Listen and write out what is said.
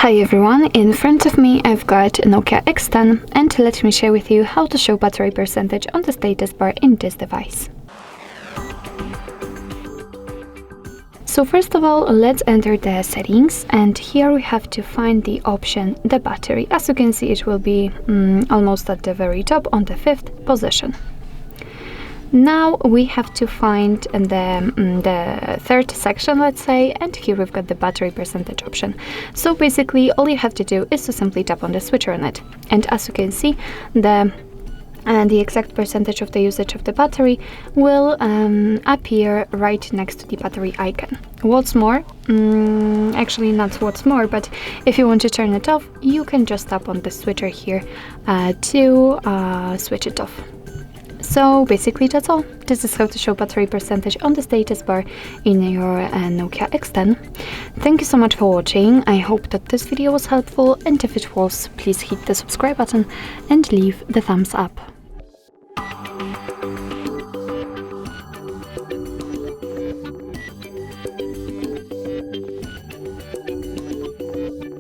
Hi everyone, in front of me I've got a Nokia X10 and let me share with you how to show battery percentage on the status bar in this device. So first of all, let's enter the settings, and here we have to find the option the battery. As you can see, it will be almost at the very top on the 5th position. Now we have to find the third section, let's say, and here we've got the battery percentage option. So basically all you have to do is to simply tap on the switcher on it, and as you can see, the exact percentage of the usage of the battery will appear right next to the battery icon. What's more, actually not what's more, but if you want to turn it off, you can just tap on the switcher here to switch it off. So basically that's all. This is how to show battery percentage on the status bar in your Nokia X10. Thank you so much for watching. I hope that this video was helpful, and if it was, please hit the subscribe button and leave the thumbs up.